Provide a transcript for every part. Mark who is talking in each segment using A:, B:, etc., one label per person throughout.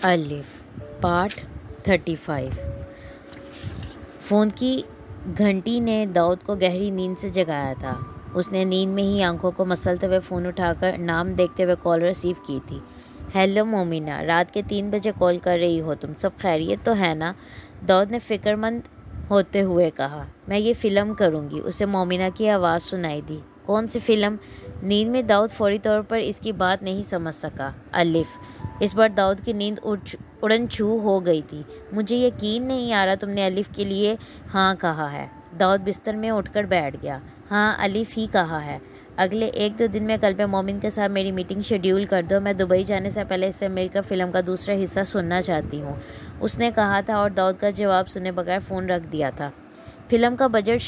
A: अलिफ part 35। Phone की घंटी ने दाऊद को गहरी नींद से जगाया था। उसने नींद में ही आंखों को मसलते हुए फ़ोन उठाकर नाम देखते हुए कॉल रिसीव की थी। हेलो मोमिना, रात के 3 बजे कॉल कर रही हो तुम, सब खैरियत तो है ना? दाऊद ने फ़िक्रमंद होते हुए कहा। मैं ये फ़िल्म करूँगी, उसे मोमिना की आवाज़ सुनाई दी। कौन सी फ़िल्म? नींद में दाऊद फौरी तौर पर इसकी बात नहीं समझ सका। अलिफ। इस बार दाऊद की नींद उड़न छू हो गई थी। मुझे यकीन नहीं आ रहा तुमने अलिफ के लिए हाँ कहा है। दाऊद बिस्तर में उठकर बैठ गया। हाँ, अलिफ ही कहा है। अगले 1-2 दिन में कल पे मोमिन के साथ मेरी मीटिंग शेड्यूल कर दो। मैं दुबई जाने से पहले इससे मिलकर फ़िल्म का दूसरा हिस्सा सुनना चाहती हूँ, उसने कहा था और दाऊद का जवाब सुने बगैर फ़ोन रख दिया था। फिल्म का बजट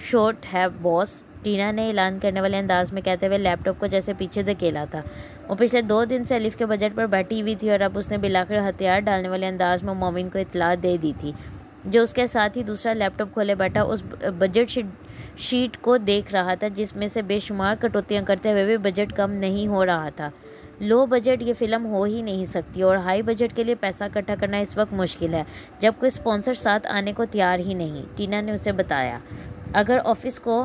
A: शॉर्ट है बॉस, टीना ने ऐलान करने वाले अंदाज में कहते हुए लैपटॉप को जैसे पीछे धकेला था। वो पिछले 2 दिन से अलिफ के बजट पर बैठी हुई थी और अब उसने बिलाकर हथियार डालने वाले अंदाज में मोमिन को इत्तला दे दी थी, जो उसके साथ ही दूसरा लैपटॉप खोले बैठा उस बजट शीट को देख रहा था, जिसमें से बेशुमार कटौतियाँ करते हुए भी बजट कम नहीं हो रहा था। लो बजट ये फ़िल्म हो ही नहीं सकती और हाई बजट के लिए पैसा इकट्ठा करना इस वक्त मुश्किल है, जब कोई स्पॉन्सर साथ आने को तैयार ही नहीं, टीना ने उसे बताया। अगर ऑफिस को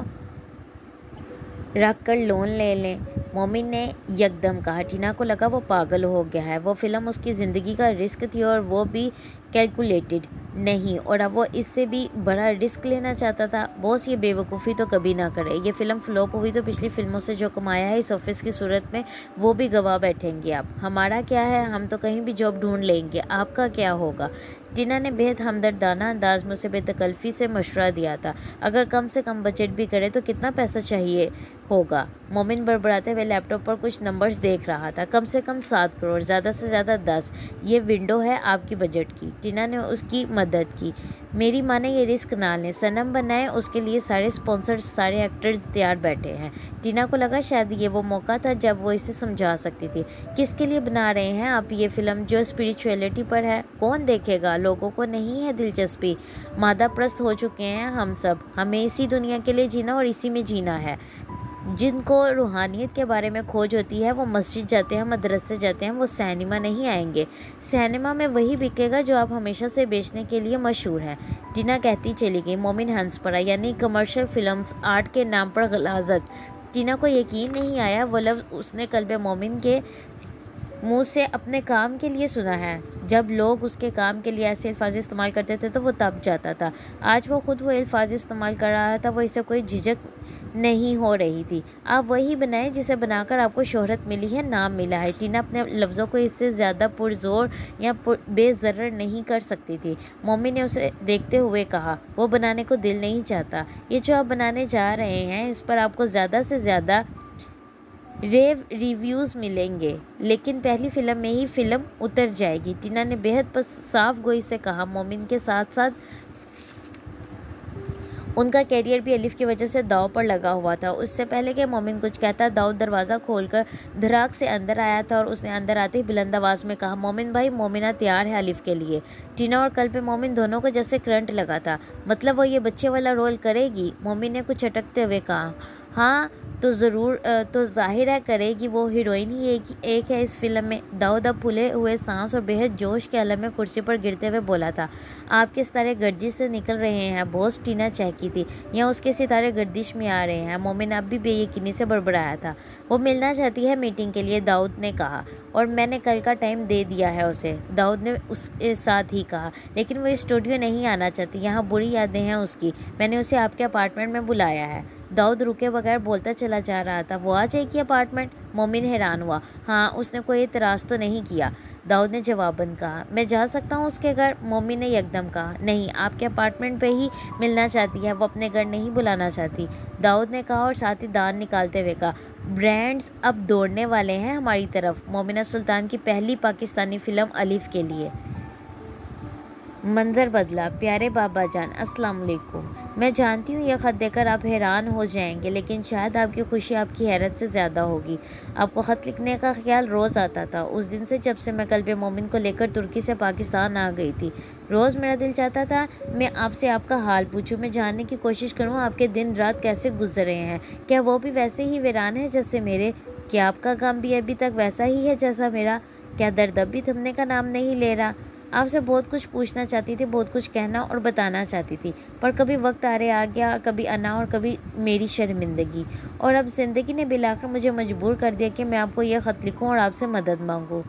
A: रख कर लोन ले लें, मोमिन ने यकदम कहा। टीना को लगा वो पागल हो गया है। वो फिल्म उसकी ज़िंदगी का रिस्क थी और वो भी कैलकुलेटेड नहीं, और अब वो इससे भी बड़ा रिस्क लेना चाहता था। बॉस, ये बेवकूफ़ी तो कभी ना करे। ये फ़िल्म फ्लॉप हुई तो पिछली फिल्मों से जो कमाया है इस ऑफिस की सूरत में वो भी गवा बैठेंगे आप। हमारा क्या है, हम तो कहीं भी जॉब ढूंढ लेंगे, आपका क्या होगा? टीना ने बेहद हमदर्दाना अंदाज में उसे बेतकल्फ़ी से मशवरा दिया था। अगर कम से कम बजट भी करे तो कितना पैसा चाहिए होगा? मोमिन बड़बड़ाते हुए लैपटॉप पर कुछ नंबर्स देख रहा था। कम से कम 7 करोड़, ज़्यादा से ज़्यादा 10। ये विंडो है आपकी बजट की। टीना ने उसकी मदद की। मेरी माँ ने ये रिस्क ना लें, सनम बनाए, उसके लिए सारे स्पॉन्सर्स, सारे एक्टर्स तैयार बैठे हैं। टीना को लगा शायद ये वो मौका था जब वो इसे समझा सकती थी। किसके लिए बना रहे हैं आप ये फ़िल्म? जो स्पिरिचुअलिटी पर है। कौन देखेगा? लोगों को नहीं है दिलचस्पी। मादा प्रस्त हो चुके हैं हम सब। हमें इसी दुनिया के लिए जीना और इसी में जीना है। जिनको रूहानियत के बारे में खोज होती है वो मस्जिद जाते हैं, मदरसे जाते हैं, वो सिनेमा नहीं आएंगे। सिनेमा में वही बिकेगा जो आप हमेशा से बेचने के लिए मशहूर हैं। टीना कहती चली गई। मोमिन हंस पड़ा, यानी कमर्शियल फिल्म्स, आर्ट के नाम पर गलाजत। टीना को यकीन नहीं आया वो लफ्ज़ उसने कल्बे मोमिन के मुँह से अपने काम के लिए सुना है। जब लोग उसके काम के लिए ऐसे अल्फाज इस्तेमाल करते थे तो वो तब जाता था। आज वो खुद वो अल्फाज इस्तेमाल कर रहा था। वो इससे कोई झिझक नहीं हो रही थी। आप वही बनाए जिसे बनाकर आपको शोहरत मिली है, नाम मिला है। टीना अपने लफ्ज़ों को इससे ज़्यादा पुरजोर या बेज़र्र नहीं कर सकती थी। मोमिन ने उसे देखते हुए कहा, वो बनाने को दिल नहीं चाहता। ये जो आप बनाने जा रहे हैं इस पर आपको ज़्यादा से ज़्यादा रिव्यूज़ मिलेंगे, लेकिन पहली फ़िल्म में ही फ़िल्म उतर जाएगी। टीना ने बेहद साफ गोई से कहा। मोमिन के साथ साथ उनका कैरियर भी अलिफ की वजह से दाव पर लगा हुआ था। उससे पहले कि मोमिन कुछ कहता, दाऊद दरवाज़ा खोलकर धड़ाक से अंदर आया था और उसने अंदर आते ही बुलंद आवाज़ में कहा, मोमिन भाई, मोमिना तैयार है अलिफ के लिए। टीना और कल पे मोमिन दोनों को जैसे करंट लगा था। मतलब वो ये बच्चे वाला रोल करेगी? मोमिन ने कुछ अटकते हुए कहा। हाँ तो ज़रूर, तो जाहिर है करेगी। वो हीरोइन ही एक है इस फिल्म में। दाऊद अब फूले हुए सांस और बेहद जोश के आलम में कुर्सी पर गिरते हुए बोला था। आपके सितारे गर्दिश से निकल रहे हैं बॉस, टीना चहकी थी। या उसके सितारे गर्दिश में आ रहे हैं? मोमिन अब भी बेयकीनी से बड़बड़ाया था। वो मिलना चाहती है मीटिंग के लिए, दाऊद ने कहा, और मैंने कल का टाइम दे दिया है उसे, दाऊद ने उसके साथ ही कहा। लेकिन वो स्टूडियो नहीं आना चाहती, यहाँ बुरी यादें हैं उसकी। मैंने उसे आपके अपार्टमेंट में बुलाया है। दाऊद रुके बगैर बोलता चला जा रहा था। वो आ जाएगी अपार्टमेंट? मोमिन हैरान हुआ। हाँ, उसने कोई एतराज़ तो नहीं किया, दाऊद ने जवाबन कहा। मैं जा सकता हूँ उसके घर? मोमिन ने यकदम कहा। नहीं, आपके अपार्टमेंट पे ही मिलना चाहती है, वो अपने घर नहीं बुलाना चाहती, दाऊद ने कहा और साथ ही दान निकालते हुए कहा, ब्रांड्स अब दौड़ने वाले हैं हमारी तरफ। मोमिना सुल्तान की पहली पाकिस्तानी फ़िल्म अलिफ के लिए। मंजर बदला। प्यारे बाबा जान, अस्सलाम वालेकुम। मैं जानती हूँ यह ख़त देकर आप हैरान हो जाएंगे, लेकिन शायद आपकी खुशी आपकी हैरत से ज़्यादा होगी। आपको ख़त लिखने का ख्याल रोज़ आता था उस दिन से जब से मैं कल्बे मोमिन को लेकर तुर्की से पाकिस्तान आ गई थी। रोज़ मेरा दिल चाहता था मैं आपसे आपका हाल पूछूं, मैं जानने की कोशिश करूँ आपके दिन रात कैसे गुजर रहे हैं। क्या वो भी वैसे ही वीरान है जैसे मेरे? क्या आपका गम भी अभी तक वैसा ही है जैसा मेरा? क्या दर्द अब भी थमने का नाम नहीं ले रहा? आपसे बहुत कुछ पूछना चाहती थी, बहुत कुछ कहना और बताना चाहती थी, पर कभी वक्त आरे आ गया, कभी अना और कभी मेरी शर्मिंदगी। और अब ज़िंदगी ने बिलाकर मुझे मजबूर कर दिया कि मैं आपको यह ख़त लिखूं और आपसे मदद मांगूं।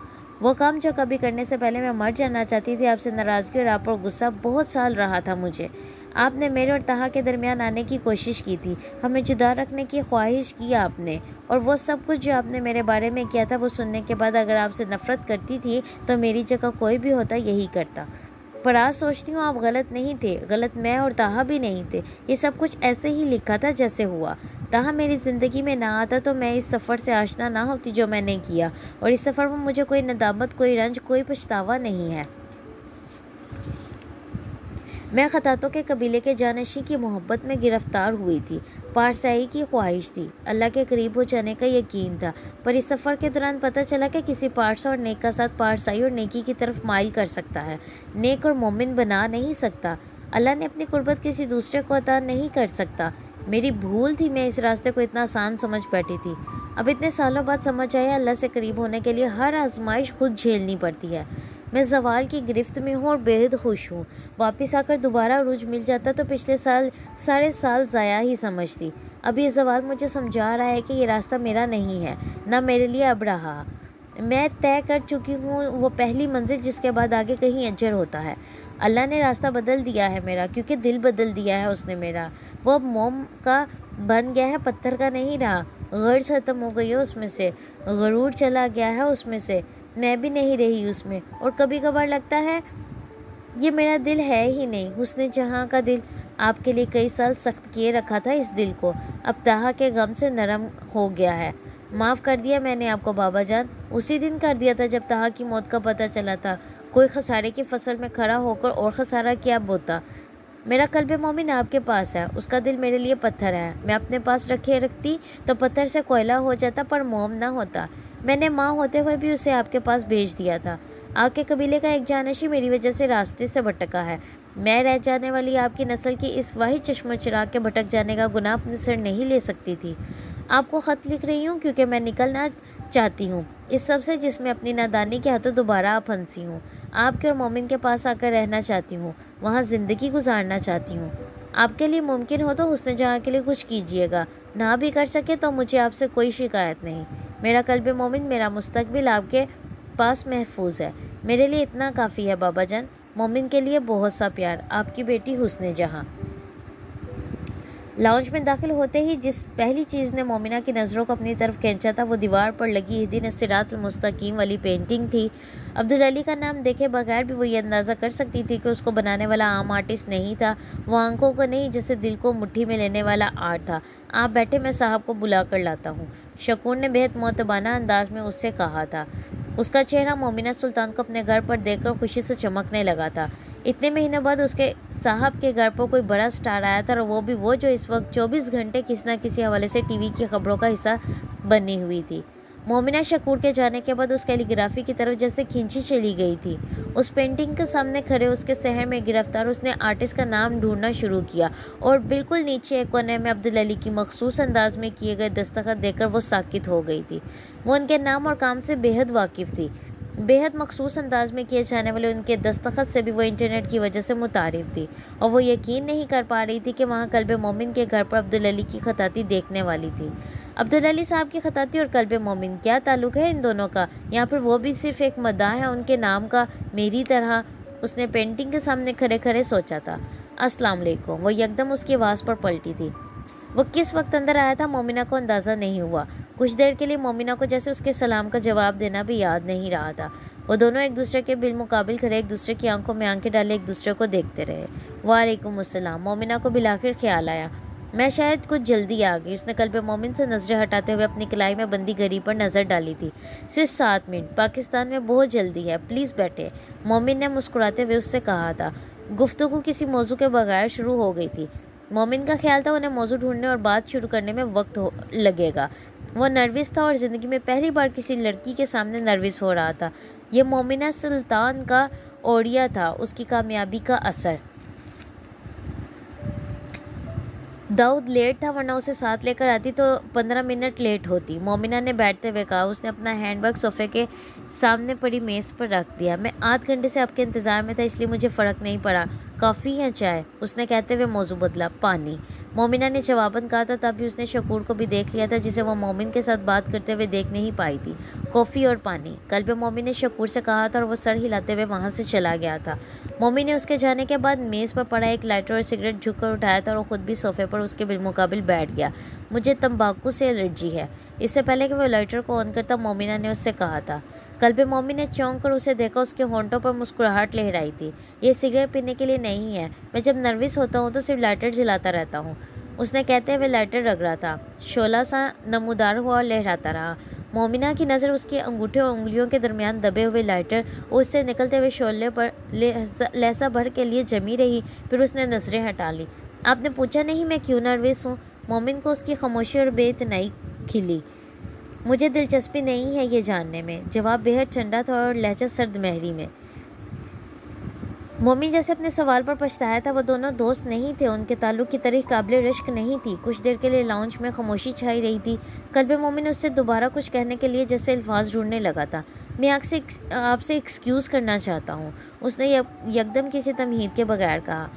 A: वो काम जो कभी करने से पहले मैं मर जाना चाहती थी, आपसे नाराज़गी और आप पर गुस्सा बहुत साल रहा था मुझे। आपने मेरे और तहा के दरमियान आने की कोशिश की थी, हमें जुदा रखने की ख्वाहिश की आपने, और वो सब कुछ जो आपने मेरे बारे में किया था वो सुनने के बाद अगर आपसे नफ़रत करती थी तो मेरी जगह कोई भी होता यही करता। पर आज सोचती हूँ आप गलत नहीं थे, गलत मैं और ताहा भी नहीं थे। ये सब कुछ ऐसे ही लिखा था जैसे हुआ। ताहा मेरी ज़िंदगी में ना आता तो मैं इस सफ़र से आशना ना होती जो मैंने किया, और इस सफ़र में मुझे कोई नदामत, कोई रंज, कोई पछतावा नहीं है। मैं खतातों के कबीले के जानशी की मोहब्बत में गिरफ्तार हुई थी। पारसाई की ख्वाहिश थी, अल्लाह के करीब हो जाने का यकीन था, पर इस सफ़र के दौरान पता चला कि किसी पारसा और नेक का साथ पारसाई और नेकी की तरफ माइल कर सकता है, नेक और मोमिन बना नहीं सकता। अल्लाह ने अपनी कुर्बत किसी दूसरे को अता नहीं कर सकता। मेरी भूल थी, मैं इस रास्ते को इतना आसान समझ बैठी थी। अब इतने सालों बाद समझ आया अल्लाह से करीब होने के लिए हर आजमाइश खुद झेलनी पड़ती है। मैं ज़वाल की गिरफ्त में हूँ और बेहद खुश हूँ। वापस आकर दोबारा अरूज मिल जाता तो पिछले सारे साल ज़ाया ही समझती। अब ये ज़वाल मुझे समझा रहा है कि ये रास्ता मेरा नहीं है, ना मेरे लिए अब रहा। मैं तय कर चुकी हूँ वो पहली मंजिल जिसके बाद आगे कहीं अजर होता है। अल्लाह ने रास्ता बदल दिया है मेरा, क्योंकि दिल बदल दिया है उसने मेरा। वो अब मोम का बन गया है, पत्थर का नहीं रहा। गर्ज खत्म हो गई है उसमें से, गरूर चला गया है उसमें से, मैं भी नहीं रही उसमें। और कभी कभार लगता है ये मेरा दिल है ही नहीं, हुस्ने जहाँ का दिल। आपके लिए कई साल सख्त किए रखा था इस दिल को, अब ताहा के गम से नरम हो गया है। माफ़ कर दिया मैंने आपको बाबा जान, उसी दिन कर दिया था जब ताहा की मौत का पता चला था। कोई खसारे की फसल में खड़ा होकर और खसारा क्या बोता। मेरा कल्ब मोमिन आपके पास है, उसका दिल मेरे लिए पत्थर है। मैं अपने पास रखती तो पत्थर से कोयला हो जाता, पर मोम ना होता। मैंने माँ होते हुए भी उसे आपके पास भेज दिया था। आपके कबीले का एक जानशी मेरी वजह से रास्ते से भटका है। मैं रह जाने वाली आपकी नस्ल की इस वाही चश्मो चिराग के भटक जाने का गुनाह अपने सिर नहीं ले सकती थी। आपको ख़त लिख रही हूँ क्योंकि मैं निकलना चाहती हूँ इस सब से जिसमें अपनी नादानी के हाथों दोबारा आप फंसी हूँ। आपके और मोमिन के पास आकर रहना चाहती हूँ, वहाँ ज़िंदगी गुजारना चाहती हूँ। आपके लिए मुमकिन हो तो हुस्न जहाँ के लिए कुछ कीजिएगा, ना भी कर सके तो मुझे आपसे कोई शिकायत नहीं। मेरा कल्ब मोमिन, मेरा मुस्तकबिल आपके पास महफूज है। मेरे लिए इतना काफ़ी है बाबा जान। मोमिन के लिए बहुत सा प्यार, आपकी बेटी हुस्न जहाँ। लाउंज में दाखिल होते ही जिस पहली चीज़ ने मोमिना की नज़रों को अपनी तरफ खींचा था वो दीवार पर लगी हिदीन सिरात मुस्तकीम वाली पेंटिंग थी। अब्दुल अली का नाम देखे बगैर भी वो ये अंदाज़ा कर सकती थी कि उसको बनाने वाला आम आर्टिस्ट नहीं था। वो आंखों को नहीं, जैसे दिल को मुट्ठी में लेने वाला आर्ट था। आप बैठे, मैं साहब को बुला कर लाता हूँ, शकूर ने बेहद मोतबाना अंदाज में उससे कहा था। उसका चेहरा मोमिना सुल्तान को अपने घर पर देखकर खुशी से चमकने लगा था। इतने महीने बाद उसके साहब के घर पर कोई बड़ा स्टार आया था, और वो भी वो जो इस वक्त 24 घंटे किसी न किसी हवाले से टीवी की खबरों का हिस्सा बनी हुई थी। मोमिना शकूर के जाने के बाद उस कैलीग्राफी की तरफ जैसे खींची चली गई थी। उस पेंटिंग के सामने खड़े उसके शहर में गिरफ्तार उसने आर्टिस्ट का नाम ढूंढना शुरू किया, और बिल्कुल नीचे एक कोने में अब्दुल अली की मखसूस अंदाज में किए गए दस्तखत देखकर वो साकित हो गई थी। वो उनके नाम और काम से बेहद वाकिफ़ थी। बेहद मखसूस अंदाज में किए जाने वाले उनके दस्तखत से भी वो इंटरनेट की वजह से मुतारिफ थी, और वो यकीन नहीं कर पा रही थी कि वहाँ कल्ब मोमिन के घर पर अब्दुल अली की खताती देखने वाली थी। अब्दुल अली साहब की खताती और कल्ब मोमिन, क्या ताल्लुक़ है इन दोनों का? यहाँ पर वो भी सिर्फ एक मदाह है उनके नाम का, मेरी तरह। उसने पेंटिंग के सामने खड़े खड़े सोचा था। अस्सलाम वालेकुम। वो यकदम उसकी आवाज़ पर पलटी थी। वो किस वक्त अंदर आया था मोमिना को अंदाज़ा नहीं हुआ। कुछ देर के लिए मोमिना को जैसे उसके सलाम का जवाब देना भी याद नहीं रहा था। वो दोनों एक दूसरे के बिलमुकाबिल खड़े एक दूसरे की आंखों में आंखें डाले एक दूसरे को देखते रहे। वालेकुम अस्सलाम। मोमिना को बिलाखिर ख्याल आया, मैं शायद कुछ जल्दी आ गई। उसने कल्ब मोमिन से नजरें हटाते हुए अपनी कलाई में बंदी घड़ी पर नज़र डाली थी। सिर्फ 7 मिनट, पाकिस्तान में बहुत जल्दी है, प्लीज़ बैठे, मोमिन ने मुस्कुराते हुए उससे कहा था। गुफ्तगू किसी मौजू के बगैर शुरू हो गई थी। मोमिन का ख्याल था उन्हें मौजू ढूंढने और बात शुरू करने में वक्त लगेगा। वो नर्वस था और ज़िंदगी में पहली बार किसी लड़की के सामने नर्वस हो रहा था। ये मोमिना सुल्तान का ओडिया था, उसकी कामयाबी का असर। दाऊद लेट था, वरना उसे साथ लेकर आती तो 15 मिनट लेट होती। मोमिना ने बैठते हुए कहा। उसने अपना हैंडबैग सोफे के सामने पड़ी मेज़ पर रख दिया। मैं आध घंटे से आपके इंतज़ार में था, इसलिए मुझे फ़र्क नहीं पड़ा। कॉफ़ी या चाय? उसने कहते हुए मौजू बदला। पानी, मोमिना ने जवाबन कहा था। तभी उसने शकूर को भी देख लिया था, जिसे वो मोमिन के साथ बात करते हुए देख नहीं पाई थी। कॉफ़ी और पानी, कल पे मोमिन ने शकूर से कहा था और वो सर हिलाते हुए वहाँ से चला गया था। मोमिन ने उसके जाने के बाद मेज़ पर पड़ा एक लाइटर और सिगरेट झुककर उठाया था और ख़ुद भी सोफे पर उसके बिलमुकाबिल बैठ गया। मुझे तंबाकू से एलर्जी है। इससे पहले कि वो लाइटर को ऑन करता, मोमिना ने उससे कहा था। कल पे मोमिन ने चौंक कर उसे देखा। उसके होंठों पर मुस्कुराहट लहराई थी। ये सिगरेट पीने के लिए नहीं है, मैं जब नर्वस होता हूँ तो सिर्फ लाइटर जलाता रहता हूँ, उसने कहते हुए लाइटर रगड़ा था। शोला सा नमूदार हुआ और लहराता रहा। मोमिना की नज़र उसके अंगूठे और उंगलियों के दरमियान दबे हुए लाइटर और उससे निकलते हुए शोले पर लहसा भर के लिए जमी रही। फिर उसने नज़रें हटा ली। आपने पूछा नहीं मैं क्यों नर्वस हूँ? मोमिन को उसकी खामोशी और बेइतनाई खिली। मुझे दिलचस्पी नहीं है ये जानने में। जवाब बेहद ठंडा था और लहजा सर्द महरी में। मोमिन जैसे अपने सवाल पर पछताया था। वो दोनों दोस्त नहीं थे, उनके ताल्लुक़ की तारीख काबिल रश्क नहीं थी। कुछ देर के लिए लाउंज में खामोशी छाई रही थी। कल्बे मोमिन उससे दोबारा कुछ कहने के लिए जैसे अल्फाज ढूंढने लगा था। मैं आपसे एक्सक्यूज़ करना चाहता हूँ, उसने यकदम किसी तमहीद के बगैर कहा।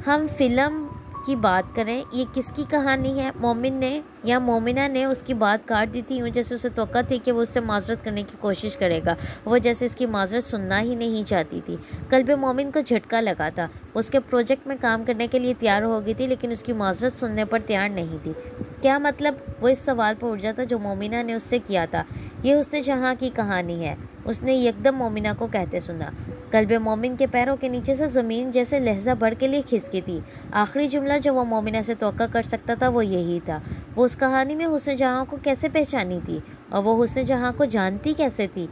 A: हम फिल्म की बात करें, ये किसकी कहानी है? मोमिन ने या मोमिना ने उसकी बात काट दी थी, यूँ जैसे उसे तवक्का थी कि वो उससे माजरत करने की कोशिश करेगा। वो जैसे इसकी माजरत सुनना ही नहीं चाहती थी। कल्बे मोमिन को झटका लगा था। उसके प्रोजेक्ट में काम करने के लिए तैयार हो गई थी, लेकिन उसकी माजरत सुनने पर तैयार नहीं थी। क्या मतलब? वो इस सवाल पर उठ जाता जो मोमिना ने उससे किया था। ये हुस्न जहाँ की कहानी है, उसने यकदम मोमिना को कहते सुना। कल्बे मोमिन के पैरों के नीचे से ज़मीन जैसे लहजा भर के लिए खिसकी थी। आखिरी जुमला जो वो मोमिना से तवक्का कर सकता था वो यही था। वो उस कहानी में हुस्न जहाँ को कैसे पहचानी थी और वो हुस्न जहाँ को जानती कैसे थी?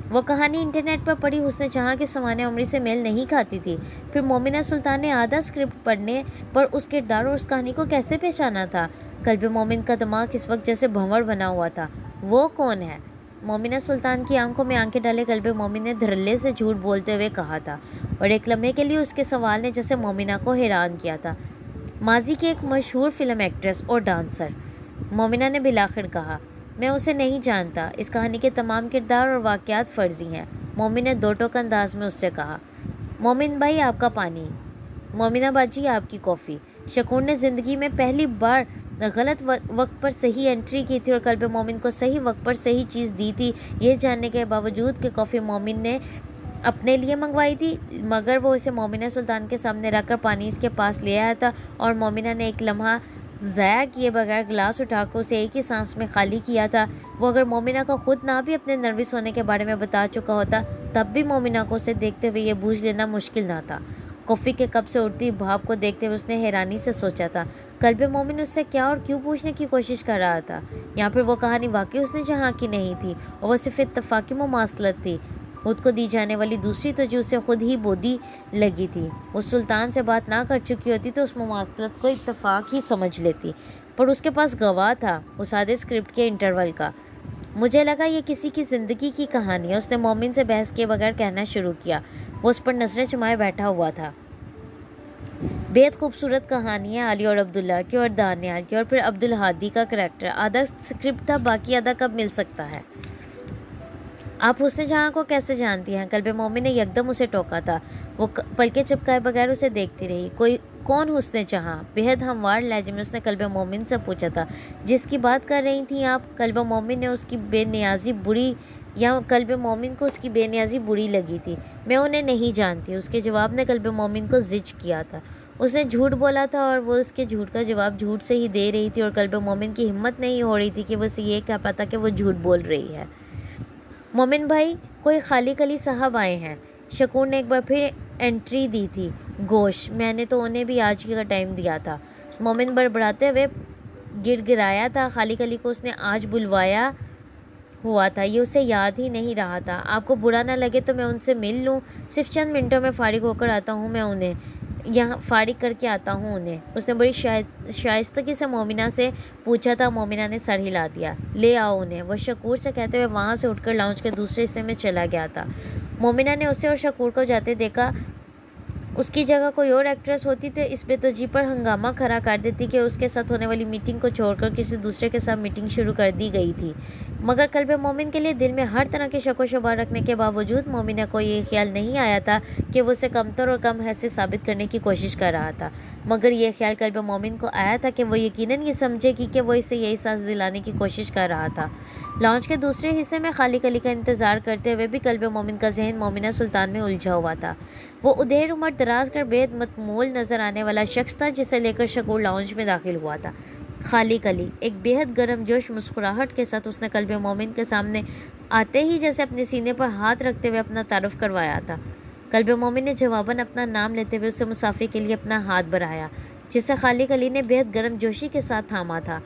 A: वो कहानी इंटरनेट पर पड़ी हुस्न जहाँ के सवाने उम्र से मेल नहीं खाती थी। फिर मोमिना सुल्तान ने आधा स्क्रिप्ट पढ़ने पर उस किरदार और उस कहानी को कैसे पहचाना था? कल्बे मोमिन का दिमाग इस वक्त जैसे भंवर बना हुआ था। वो कौन है? मोमिना सुल्तान की आंखों में आंखें डाले कल्बे मोमिन ने धड़ल्ले से झूठ बोलते हुए कहा था, और एक लम्हे के लिए उसके सवाल ने जैसे मोमिना को हैरान किया था। माजी की एक मशहूर फिल्म एक्ट्रेस और डांसर, मोमिना ने बिलाखिर कहा। मैं उसे नहीं जानता। इस कहानी के तमाम किरदार और वाक़यात फ़र्जी हैं, मोमिन ने दो टोक अंदाज में उससे कहा। मोमिन भाई आपका पानी, मोमिना बाजी आपकी कॉफ़ी। शकूर ने ज़िंदगी में पहली बार गलत वक्त पर सही एंट्री की थी और कल्बे मोमिन को सही वक्त पर सही चीज़ दी थी, ये जानने के बावजूद कि कॉफ़ी मोमिन ने अपने लिए मंगवाई थी, मगर वो इसे मोमिना सुल्तान के सामने रखकर पानी इसके पास ले आया था और मोमिना ने एक लम्हा ज़ाया किए बगैर गिलास उठाकर उसे एक ही सांस में खाली किया था। वो अगर मोमिना को खुद ना भी अपने नर्वस होने के बारे में बता चुका होता, तब भी मोमिना को उसे देखते हुए ये बूझ लेना मुश्किल ना था। कॉफ़ी के कप से उठती भाप को देखते हुए उसने हैरानी से सोचा था, कल्बे मोमिन उससे क्या और क्यों पूछने की कोशिश कर रहा था। यहाँ पर वो कहानी वाकई उसने जहाँ की नहीं थी और वह सिर्फ इत्तफाकी मुमासलत थी। खुद को दी जाने वाली दूसरी तर्जीह उसे खुद ही बोधी लगी थी। वो सुल्तान से बात ना कर चुकी होती तो उस मुमासलत को इत्तफाक ही समझ लेती, पर उसके पास गवाह था उस आधे स्क्रिप्ट के इंटरवल का। मुझे लगा ये किसी की ज़िंदगी की कहानी है, उसने मोमिन से बहस किए बगैर कहना शुरू किया। वो उस पर नजरें जमाए बैठा हुआ था। बेहद खूबसूरत कहानी है अली और अब्दुल्ला की और दानियाल की, और फिर अब्दुल हादी का करैक्टर। आधा स्क्रिप्ट था, बाकी आधा कब मिल सकता है? आप हुस्न जहाँ को कैसे जानती हैं? कल्बे मोमिन ने यकदम उसे टोका था। वो पलके चिपकाए बगैर उसे देखती रही। कौन हुस्न जहाँ? बेहद हमवार लहजे में उसने कल्बे मोमिन से पूछा था। जिसकी बात कर रही थी आप? कल्बे मोमिन ने उसकी बेनियाजी बुरी या कल्बे मोमिन को उसकी बेनियाजी बुरी लगी थी। मैं उन्हें नहीं जानती, उसके जवाब ने कल्बे मोमिन को जिज किया था। उसने झूठ बोला था और वो उसके झूठ का जवाब झूठ से ही दे रही थी और कल्बे मोमिन की हिम्मत नहीं हो रही थी कि वो उसे ये कह पाता कि वो झूठ बोल रही है। मोमिन भाई, कोई खाली कली साहब आए हैं। शकूर ने एक बार फिर एंट्री दी थी। गोश, मैंने तो उन्हें भी आज का टाइम दिया था। मोमिन बड़बड़ाते हुए गिड़गिड़ाया था। खाली कली को उसने आज बुलवाया हुआ था, ये उसे याद ही नहीं रहा था। आपको बुरा ना लगे तो मैं उनसे मिल लूँ? सिर्फ चंद मिनटों में फ़ारिग होकर आता हूँ, मैं उन्हें यहाँ फ़ारिग करके आता हूँ उन्हें, उसने बड़ी शाइस्तगी से मोमिना से पूछा था। मोमिना ने सर हिला दिया। ले आओ उन्हें, वह शकूर से कहते हुए वहाँ से उठकर लाउंज के दूसरे हिस्से में चला गया था। मोमिना ने उसे और शकूर को जाते देखा। उसकी जगह कोई और एक्ट्रेस होती तो इस बेतौजी पर हंगामा खड़ा कर देती कि उसके साथ होने वाली मीटिंग को छोड़कर किसी दूसरे के साथ मीटिंग शुरू कर दी गई थी। मगर कल्ब मोमिन के लिए दिल में हर तरह के शक व शुबा रखने के बावजूद मोमिना को ये ख्याल नहीं आया था कि वो उसे कमतर और कम हैसियत साबित करने की कोशिश कर रहा था, मगर यह ख्याल कल्ब मोमिन को आया था कि वो यकीनन ये समझेगी कि वो इसे यही सांस दिलाने की कोशिश कर रहा था। लॉन्च के दूसरे हिस्से में खालिक अली का इंतज़ार करते हुए भी कल्ब मोमिन का जहन मोमिना सुल्तान में उलझा हुआ था। वो उधेड़ उमर दराज कर बेहद मतमूल नज़र आने वाला शख्स था जिसे लेकर शकूर लाउंज में दाखिल हुआ था। खालिक अली एक बेहद गर्म जोश मुस्कुराहट के साथ उसने कल्ब मोमिन के सामने आते ही जैसे अपने सीने पर हाथ रखते हुए अपना तारुफ करवाया था। कल्ब मोमिन ने जवाबन अपना नाम लेते हुए उससे मुसाफे के लिए अपना हाथ बढ़ाया, जिसे खालिक अली ने बेहद गर्म जोशी के साथ थामा था।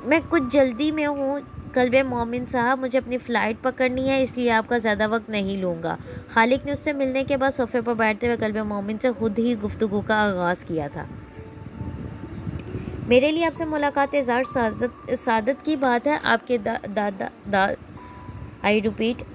A: मैं कुछ जल्दी में हूँ कल्ब मोमिन साहब, मुझे अपनी फ़्लाइट पकड़नी है, इसलिए आपका ज़्यादा वक्त नहीं लूँगा। खालिक ने उससे मिलने के बाद सोफे पर बैठते हुए कल्ब मोमिन से खुद ही गुफ्तगू का आगाज़ किया था। मेरे लिए आपसे मुलाकात इज़हार सादत की बात है। आपके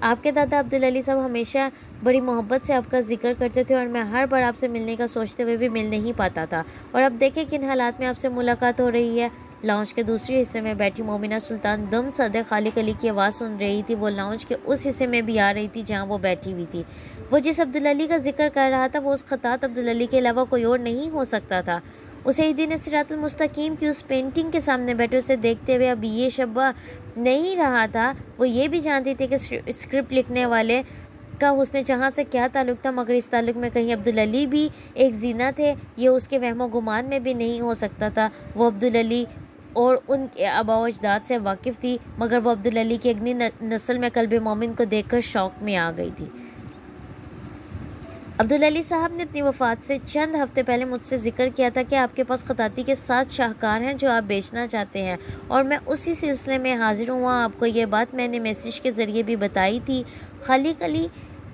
A: आपके दादा अब्दुल अली साहब हमेशा बड़ी मोहब्बत से आपका जिक्र करते थे और मैं हर बार आपसे मिलने का सोचते हुए भी मिल नहीं पाता था, और अब देखें किन हालात में आपसे मुलाकात हो रही है। लाउंज के दूसरे हिस्से में बैठी मोमिना सुल्तान दम सदे खालिक अली की आवाज़ सुन रही थी। वो लाउंज के उस हिस्से में भी आ रही थी जहाँ वो बैठी हुई थी। वो जिस अब्दुल अली का जिक्र कर रहा था वो उस खतात अब्दुल अली के अलावा कोई और नहीं हो सकता था। उसे इदीन सिरातुल मुस्तकीम की उस पेंटिंग के सामने बैठे उसे देखते हुए अब ये शब्बा नहीं रहा था। वो ये भी जानती थी कि स्क्रिप्ट लिखने वाले का हुस्न जहाँ से क्या ताल्लुक था, मगर इस ताल्लुक में कहीं अब्दुल अली भी एक जीना थे, ये उसके वहमो गुमान में भी नहीं हो सकता था। वो अब्दुल अली और उनके आबाओ अजदाद से वाकिफ़ थी, मगर वो अब्दुल अली की अगनी नस्ल में कल्ब मोमिन को देखकर शौक में आ गई थी। अब्दुल अली साहब ने अपनी वफ़ात से चंद हफ्ते पहले मुझसे ज़िक्र किया था कि आपके पास खताती के 7 शाहकार हैं जो आप बेचना चाहते हैं, और मैं उसी सिलसिले में हाजिर हुआ। आपको ये बात मैंने मैसेज के ज़रिए भी बताई थी। खालिक अली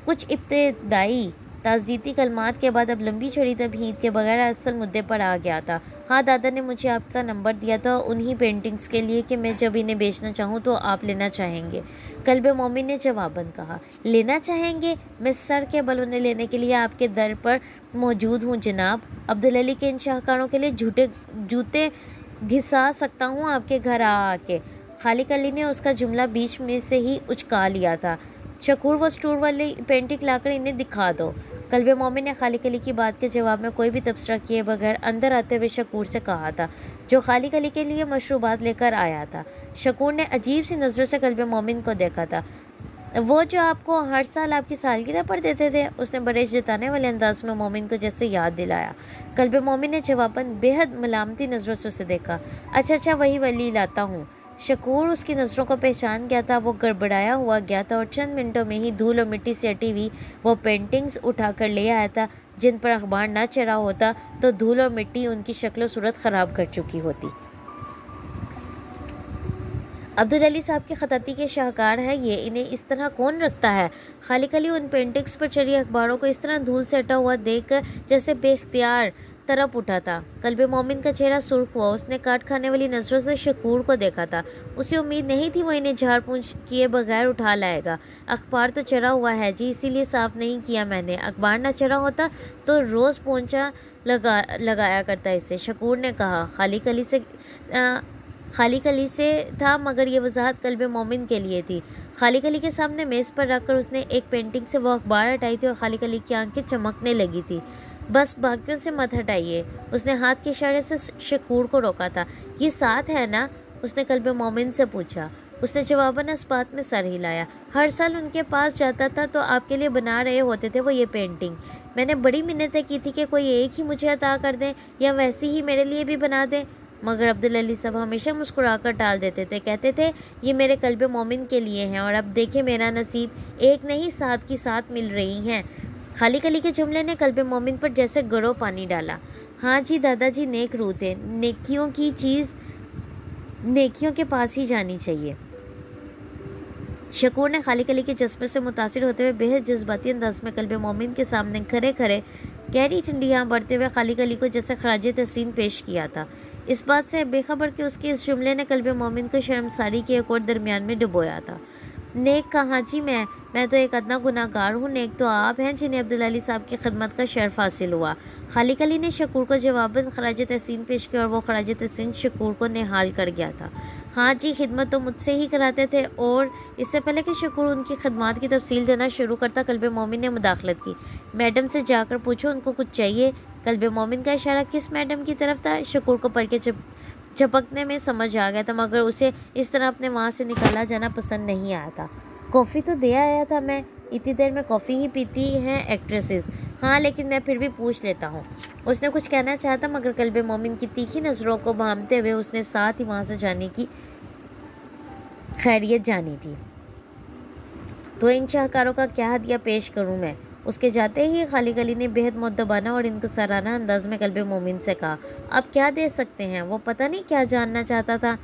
A: कुछ इब्तदाई ताज़ीती कलमात के बाद अब लंबी चौड़ी तमहीद के बगैर असल मुद्दे पर आ गया था। हाँ, दादा ने मुझे आपका नंबर दिया था उन्हीं पेंटिंग्स के लिए कि मैं जब इन्हें बेचना चाहूँ तो आप लेना चाहेंगे। कल्ब मोमिन ने जवाबन कहा, लेना चाहेंगे? मैं सर के बल उन्हें लेने के लिए आपके दर पर मौजूद हूँ जनाब। अब्दुल अली के इन शाहकारों के लिए जूते घिसा सकता हूँ आपके घर आके। खालिक अली ने उसका जुमला बीच में से ही उचका लिया था। शकूर वो स्टोर वाली पेंटिंग लाकर इन्हें दिखा दो। कल्ब मोमिन ने खालिक अली की बात के जवाब में कोई भी तबसरा किए बगैर अंदर आते हुए शकूर से कहा था, जो खालिक अली के लिए मशरूबात लेकर आया था। शकूर ने अजीब सी नज़रों से कल्ब मोमिन को देखा था। वो जो आपको हर साल आपकी सालगिरह पर देते थे, उसने बड़े जताने वाले अंदाज में मोमिन को जैसे याद दिलाया। कल्ब मोमिन ने जवाबन बेहद मलामती नज़रों से उसे देखा। अच्छा, वही वली लाता हूँ। शकूर उसकी नज़रों को पहचान गया था। वो गड़बड़ाया हुआ गया था और चंद मिनटों में ही धूल और मिट्टी से अटी हुई वो पेंटिंग्स उठाकर ले आया था, जिन पर अखबार न चढ़ा होता तो धूल और मिट्टी उनकी शक्ल सूरत ख़राब कर चुकी होती। अब्दुल अली साहब के खताती के शाहकार हैं ये, इन्हें इस तरह कौन रखता है? खालिक अली उन पेंटिंग्स पर चढ़ी अखबारों को इस तरह धूल से अटा हुआ देखकर जैसे बेख्तियार तरफ उठा था। कल्ब मोमिन का चेहरा सुर्ख हुआ। उसने काट खाने वाली नज़रों से शकूर को देखा था। उसे उम्मीद नहीं थी वो इन्हें झाड़ पूंछ किए बगैर उठा लाएगा। अखबार तो चढ़ा हुआ है जी, इसीलिए साफ़ नहीं किया मैंने। अखबार ना चढ़ा होता तो रोज़ पोंछा लगाया करता इसे, शकूर ने कहा। खालिक अली से था, मगर ये वजाहत कल्ब मोमिन के लिए थी। खालिक अली के सामने मेज़ पर रखकर उसने एक पेंटिंग से वो अखबार हटाई थी और खालिक अली की आंखें चमकने लगी थी। बस बाकियों से मत हटाइए। उसने हाथ के इशारे से शकूर को रोका था। ये 7 है ना? उसने कल्ब मोमिन से पूछा। उसने जवाबन इस बात में सर हिलाया। हर साल उनके पास जाता था तो आपके लिए बना रहे होते थे वो ये पेंटिंग। मैंने बड़ी मिन्नतें की थी कि कोई एक ही मुझे अता कर दें या वैसी ही मेरे लिए भी बना दें, मगर अब्दुल अली साहब हमेशा मुस्कुराकर टाल देते थे। कहते थे ये मेरे कल्ब मोमिन के लिए हैं, और अब देखे मेरा नसीब, एक नहीं 7 की 7 मिल रही हैं। खालिक अली के जुमले ने कल्ब मोमिन पर जैसे गरो पानी डाला। हाँ जी दादाजी नेक रूह थे, नेकियों की चीज़ नेकियों के पास ही जानी चाहिए। शकूर ने खालिक अली के जज्बे से मुतासिर होते हुए बेहद जज्बाती अंदाज में कल्ब मोमिन के सामने खड़े खड़े गहरी ठंडी आँख बढ़ते हुए खालिक अली को जैसे खराज तहसीन पेश किया था। इस बात से बेखबर कि उसके इस जुमले ने कल्ब मोमिन को शर्मसारी के एक और दरमियान में डुबोया था। नेक कहाँ जी, मैं तो एक अदना गुनाहगार हूँ, नेक तो आप हैं जिन्हें अब्दुल अली साहब की खिदमत का शर्फ हासिल हुआ। खालिक अली ने शकूर को जवाबन खराज तहसीन पेश किया और वो खराज तहसीन शकूर को निहाल कर गया था। हाँ जी, खिदमत तो मुझसे ही कराते थे। और इससे पहले कि शकूर उनकी खिदमत की तफसील देना शुरू करता, कल्ब मोमिन ने मुदाखलत की। मैडम से जाकर पूछो, उनको कुछ चाहिए। कल्ब मोमिन का इशारा किस मैडम की तरफ था? शकूर को पल के झपकने में समझ आ गया था, मगर उसे इस तरह अपने वहाँ से निकाला जाना पसंद नहीं आया था। कॉफ़ी तो दे आया था मैं, इतनी देर में कॉफ़ी ही पीती हैं एक्ट्रेसेस। हाँ, लेकिन मैं फिर भी पूछ लेता हूँ। उसने कुछ कहना चाहा था, मगर कल्ब मोमिन की तीखी नज़रों को भांपते हुए उसने साथ ही वहाँ से जाने की खैरियत जानी थी। तो इन शाहकारों का क्या हदिया पेश करूँ मैं? उसके जाते ही खालिक अली ने बेहद मुद्दबाना और इनकसाराना अंदाज में कल्ब मोमिन से कहा, अब क्या दे सकते हैं? वो पता नहीं क्या जानना चाहता था।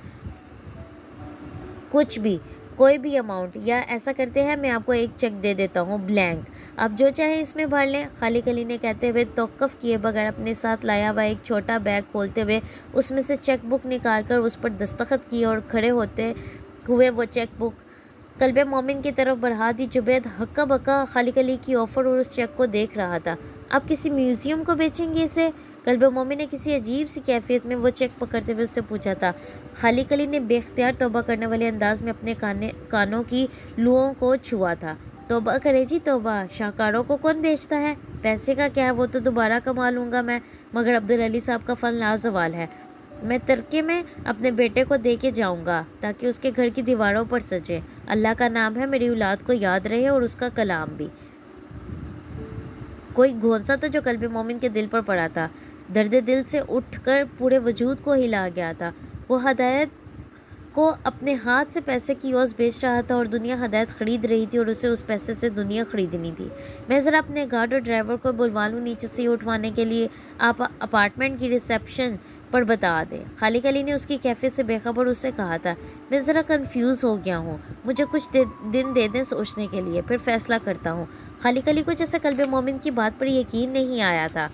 A: कुछ भी, कोई भी अमाउंट। या ऐसा करते हैं, मैं आपको एक चेक दे देता हूँ, ब्लैंक, आप जो चाहें इसमें भर लें। खालिक अली ने कहते हुए तौक़ुफ़ किए बगैर अपने साथ लाया हुआ एक छोटा बैग खोलते हुए उसमें से चेक बुक निकाल कर उस पर दस्तखत किए और खड़े होते हुए वो चेक बुक कल्ब मोमिन की तरफ बढ़ा दी। जुबैद हक्का बक्का खालिक अली की ऑफ़र और उस चेक को देख रहा था। आप किसी म्यूज़ियम को बेचेंगे इसे? कल्ब मोमिन ने किसी अजीब सी कैफियत में वो चेक पकड़ते हुए उससे पूछा था। खालिक अली ने बेख्तियार तौबा करने वाले अंदाज में अपने कानों की लुओं को छुआ था। तौबा करे जी तौबा, शाहकारों को कौन बेचता है? पैसे का क्या है, वो तो दोबारा कमा लूँगा मैं, मगर अब्दुल अली साहब का फन लाजवाल है। मैं तरके में अपने बेटे को दे के जाऊँगा ताकि उसके घर की दीवारों पर सजे। अल्लाह का नाम है, मेरी औलाद को याद रहे और उसका कलाम भी। कोई घोंसा था जो कल्ब मोमिन के दिल पर पड़ा था, दर्द दिल से उठकर पूरे वजूद को हिला गया था। वो हदायत को अपने हाथ से पैसे की ओर बेच रहा था और दुनिया हदायत ख़रीद रही थी और उसे उस पैसे से दुनिया ख़रीदनी थी। मैं ज़रा अपने गार्ड और ड्राइवर को बुलवा लूँ नीचे से उठवाने के लिए, आप अपार्टमेंट की रिसेप्शन पर बता दें। खालिक अली ने उसकी कैफियत से बेखबर उससे कहा था, मैं ज़रा कंफ्यूज हो गया हूँ, मुझे कुछ दिन दे दें सोचने के लिए, फिर फैसला करता हूँ। खालिक अली को जैसे कल्ब मोमिन की बात पर यकीन नहीं आया था।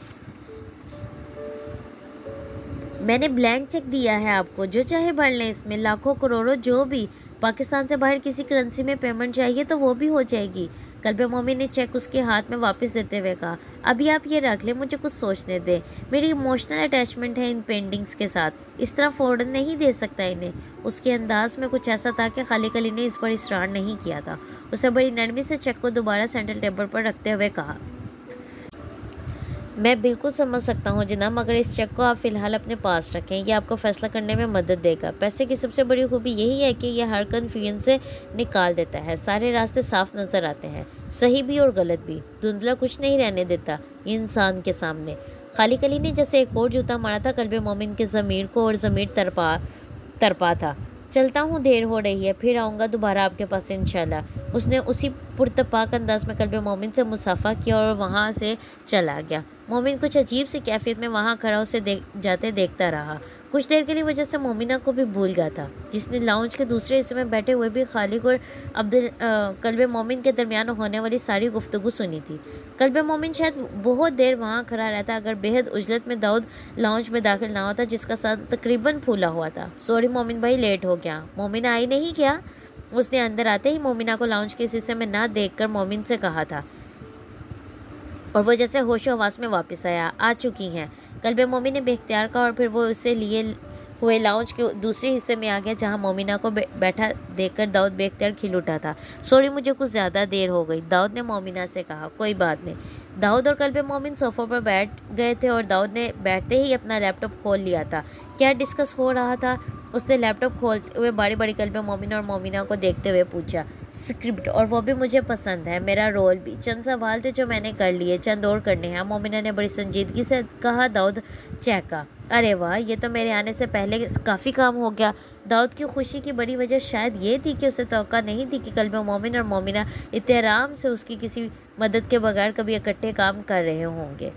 A: मैंने ब्लैंक चेक दिया है आपको, जो चाहे भर लें, इसमें लाखों करोड़ों जो भी। पाकिस्तान से बाहर किसी करेंसी में पेमेंट चाहिए तो वो भी हो जाएगी। कल्ब मोमिन ने चेक उसके हाथ में वापस देते हुए कहा, अभी आप ये रख लें, मुझे कुछ सोचने दें। मेरी इमोशनल अटैचमेंट है इन पेंटिंग्स के साथ, इस तरह फ़ौरन नहीं दे सकता इन्हें। उसके अंदाज में कुछ ऐसा था कि खालिक अली ने इस पर इसरार नहीं किया था। उसने बड़ी नरमी से चेक को दोबारा सेंटर टेबल पर रखते हुए कहा, मैं बिल्कुल समझ सकता हूँ जनाब, मगर इस चेक को आप फ़िलहाल अपने पास रखें, ये आपको फ़ैसला करने में मदद देगा। पैसे की सबसे बड़ी खूबी यही है कि यह हर कन्फ्यूजन से निकाल देता है, सारे रास्ते साफ नज़र आते हैं, सही भी और गलत भी, धुंधला कुछ नहीं रहने देता इंसान के सामने। खालिक अली ने जैसे एक और जूता मारा था कल्ब मोमिन के ज़मीर को, और ज़मीर तरपा था। चलता हूँ, देर हो रही है, फिर आऊँगा दोबारा आपके पास इंशाल्लाह। उसने उसी पुरतपाक अंदाज में कल्ब मोमिन से मुसाफा किया और वहाँ से चला गया। मोमिन कुछ अजीब सी कैफियत में वहाँ खड़ा उसे जाते देखता रहा। कुछ देर के लिए वजह से मोमिना को भी भूल गया था, जिसने लाउंज के दूसरे हिस्से में बैठे हुए भी खालिक और कल्ब मोमिन के दरमियान होने वाली सारी गुफ्तगू सुनी थी। कल्ब मोमिन शायद बहुत देर वहाँ खड़ा रहता अगर बेहद उजलत में दाऊद लाउंज में दाखिल ना होता, जिसका साथ तकरीबन फूला हुआ था। सॉरी मोमिन भाई, लेट हो गया। मोमिना आई नहीं क्या? उसने अंदर आते ही मोमिना को लाउंज के शीशे में ना देखकर मोमिन से कहा था, और वो जैसे होशो हवास में वापस आ चुकी हैं। कल्ब मोमिन ने बेख्तियार कहा और फिर वो उसे लिए हुए लाउंज के दूसरे हिस्से में आ गया, जहां मोमिना को बैठा देखकर दाऊद बेख्तियार खिल उठा था। सॉरी, मुझे कुछ ज़्यादा देर हो गई, दाऊद ने मोमिना से कहा। कोई बात नहीं। दाऊद और कल्ब मोमिन सोफ़े पर बैठ गए थे और दाऊद ने बैठते ही अपना लैपटॉप खोल लिया था। क्या डिस्कस हो रहा था? उसने लैपटॉप खोलते हुए बारी बारी कल्ब मोमिन और मोमिना को देखते हुए पूछा। स्क्रिप्ट, और वो भी मुझे पसंद है, मेरा रोल भी। चंद सवाल थे जो मैंने कर लिए, चंद और करने हैं, मोमिना ने बड़ी संजीदगी से कहा। दाऊद चहका, अरे वाह, ये तो मेरे आने से पहले काफ़ी काम हो गया। दाऊद की खुशी की बड़ी वजह शायद ये थी कि उसे तवक्का नहीं थी कि कल्ब मोमिन और मोमिना इतने आराम से उसकी किसी मदद के बगैर कभी इकट्ठे काम कर रहे होंगे।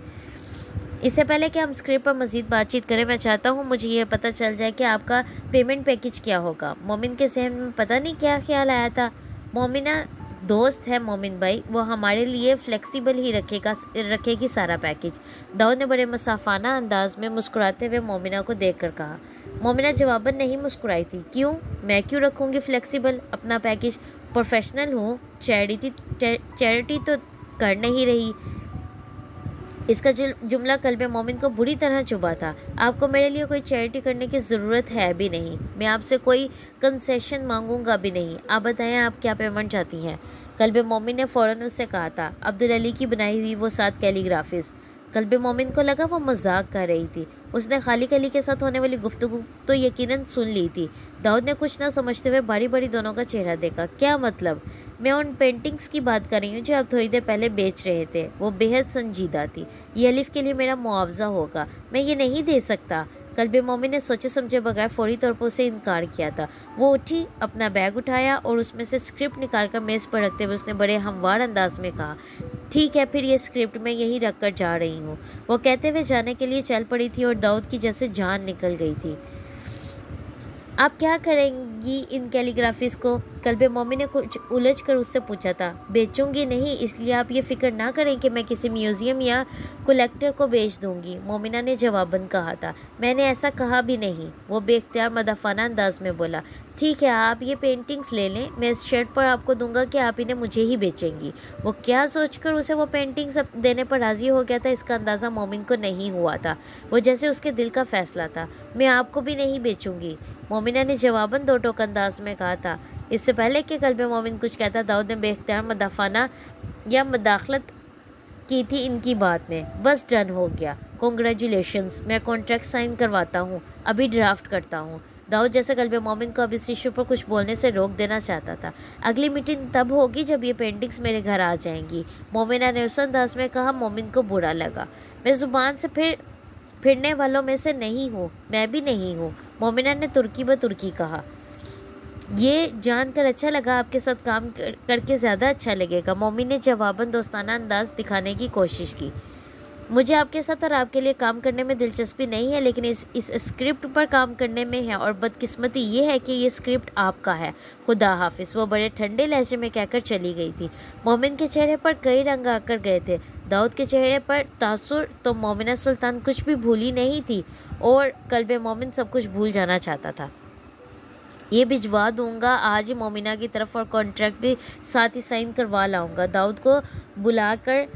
A: इससे पहले कि हम स्क्रिप्ट पर मज़ीद बातचीत करें, मैं चाहता हूँ मुझे ये पता चल जाए कि आपका पेमेंट पैकेज क्या होगा। मोमिन के जहन में पता नहीं क्या ख्याल आया था। मोमिना दोस्त है मोमिन भाई, वो हमारे लिए फ्लेक्सिबल ही रखेगी सारा पैकेज। दाऊद ने बड़े मुसाफाना अंदाज में मुस्कुराते हुए मोमिना को देखकर कहा। मोमिना जवाबन नहीं मुस्कुराई थी। क्यों? मैं क्यों रखूँगी फ्लेक्सिबल अपना पैकेज? प्रोफेशनल हूँ, चैरिटी तो कर नहीं रही। इसका जुमला कल्बे मोमिन को बुरी तरह चुभा था। आपको मेरे लिए कोई चैरिटी करने की ज़रूरत है भी नहीं, मैं आपसे कोई कंसेशन मांगूंगा भी नहीं। आप बताएं आप क्या पेमेंट चाहती हैं? कल्बे मोमिन ने फ़ौरन उससे कहा था, अब्दुल अली की बनाई हुई वो 7 कैलीग्राफीज़। कल्बे मोमिन को लगा वो मजाक कर रही थी। उसने खालिद अली के साथ होने वाली गुफ्तगू तो यकीनन सुन ली थी। दाऊद ने कुछ ना समझते हुए बारी बारी दोनों का चेहरा देखा। क्या मतलब? मैं उन पेंटिंग्स की बात कर रही हूँ जो आप थोड़ी देर पहले बेच रहे थे। वो बेहद संजीदा थी। ये अलिफ के लिए मेरा मुआवजा होगा, मैं ये नहीं दे सकता। कल्बे मोमिन ने सोचे समझे बगैर फौरी तौर पर उसे इनकार किया था। वो उठी, अपना बैग उठाया और उसमें से स्क्रिप्ट निकालकर मेज़ पर रखते हुए उसने बड़े हमवार अंदाज में कहा, ठीक है, फिर ये स्क्रिप्ट मैं यहीं रख कर जा रही हूँ। वो कहते हुए जाने के लिए चल पड़ी थी और दाऊद की जैसे जान निकल गई थी। आप क्या करेंगी इन कैलीग्राफीज़ को? कल्बे मोमिन ने कुछ उलझ कर उससे पूछा था। बेचूंगी नहीं, इसलिए आप ये फिक्र ना करें कि मैं किसी म्यूज़ियम या कलेक्टर को बेच दूंगी, मोमिना ने जवाबन कहा था। मैंने ऐसा कहा भी नहीं, वो बेख्तियार मदाफाना अंदाज में बोला। ठीक है, आप ये पेंटिंग्स ले लें, मैं इस शर्ट पर आपको दूंगा कि आप इन्हें मुझे ही बेचेंगी। वो क्या सोचकर उसे वो पेंटिंग्स देने पर राज़ी हो गया था, इसका अंदाज़ा मोमिन को नहीं हुआ था। वो जैसे उसके दिल का फैसला था। मैं आपको भी नहीं बेचूंगी, मोमिना ने जवाबन दो टोक अंदाज में कहा था। इससे पहले कि कल्बे मोमिन कुछ कहता, दाऊद ने बेख्तियार मदाफाना या मदाखलत की थी इनकी बात में। बस डन हो गया, कॉन्ग्रेचुलेशंस, मैं कॉन्ट्रैक्ट साइन करवाता हूँ, अभी ड्राफ्ट करता हूँ। दाऊद जैसे कल्बे मोमिन को अब इस इशू पर कुछ बोलने से रोक देना चाहता था। अगली मीटिंग तब होगी जब ये पेंटिंग्स मेरे घर आ जाएंगी, मोमिना ने उस अंदाज में कहा। मोमिन को बुरा लगा। मैं ज़ुबान से फिरने वालों में से नहीं हूँ, मैं भी नहीं हूँ, मोमिना ने तुर्की ब तुर्की कहा। ये जानकर अच्छा लगा, आपके साथ काम करके ज़्यादा अच्छा लगेगा, मोमिन ने जवाबन दोस्ताना अंदाज दिखाने की कोशिश की। मुझे आपके साथ और आपके लिए काम करने में दिलचस्पी नहीं है, लेकिन इस स्क्रिप्ट पर काम करने में है, और बदकिस्मती ये है कि ये स्क्रिप्ट आपका है। खुदा हाफिज़, वो बड़े ठंडे लहजे में कहकर चली गई थी। मोमिन के चेहरे पर कई रंग आकर गए थे। दाऊद के चेहरे पर तासुर तो मोमिना सुल्तान कुछ भी भूली नहीं थी, और कल्बे मोमिन सब कुछ भूल जाना चाहता था। ये भिजवा दूंगा आज ही मोमिना की तरफ, और कॉन्ट्रैक्ट भी साथ ही साइन करवा लाऊंगा। दाऊद को बुलाकर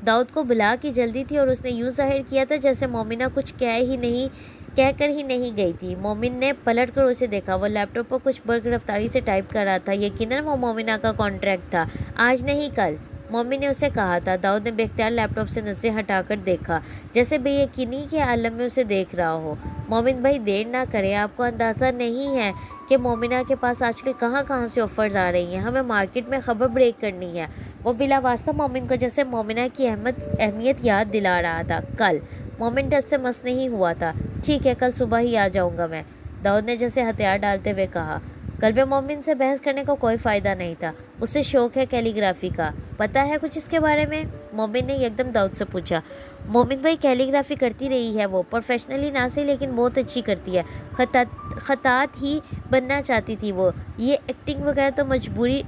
A: दाऊद को बुला की जल्दी थी, और उसने यूँ जाहिर किया था जैसे मोमिना कुछ कहकर ही नहीं गई थी। मोमिन ने पलट कर उसे देखा। वो लैपटॉप पर कुछ बर्क रफ्तारी से टाइप कर रहा था। यकीनन वो मोमिना का कॉन्ट्रैक्ट था, आज नहीं कल, मोमिन ने उसे कहा था। दाऊद ने बेख्तियार लैपटॉप से नजरें हटाकर देखा, जैसे बेयकीनी के आलम में उसे देख रहा हो। मोमिन भाई, देर ना करें, आपको अंदाज़ा नहीं है कि मोमिना के पास आजकल कहाँ से ऑफ़र्स आ रही हैं। हमें मार्केट में ख़बर ब्रेक करनी है। वो बिला वास्ता मोमिन को जैसे मोमिना की अहमियत याद दिला रहा था। कल? मोमिन डर से मस नहीं हुआ था। ठीक है, कल सुबह ही आ जाऊँगा मैं, दाऊद ने जैसे हथियार डालते हुए कहा। कल्बे मोमिन से बहस करने का कोई फ़ायदा नहीं था। उसे शौक है कैलीग्राफी का, पता है कुछ इसके बारे में? मोमिन ने एकदम दाऊद से पूछा। मोमिन भाई, कैलीग्राफी करती रही है वो, प्रोफेशनली ना सही लेकिन बहुत अच्छी करती है। खतात ही बनना चाहती थी वो, ये एक्टिंग वगैरह तो मजबूरी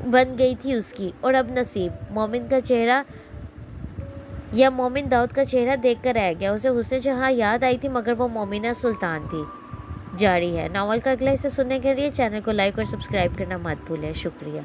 A: बन गई थी उसकी, और अब नसीब। मोमिन दाऊद का चेहरा देखकर रह गया। उसे हुस्न जहाँ याद आई थी, मगर वो मोमिना सुल्तान थी। जारी है नावल का अगला हिस्सा सुनने के लिए चैनल को लाइक और सब्सक्राइब करना मत भूलें। शुक्रिया।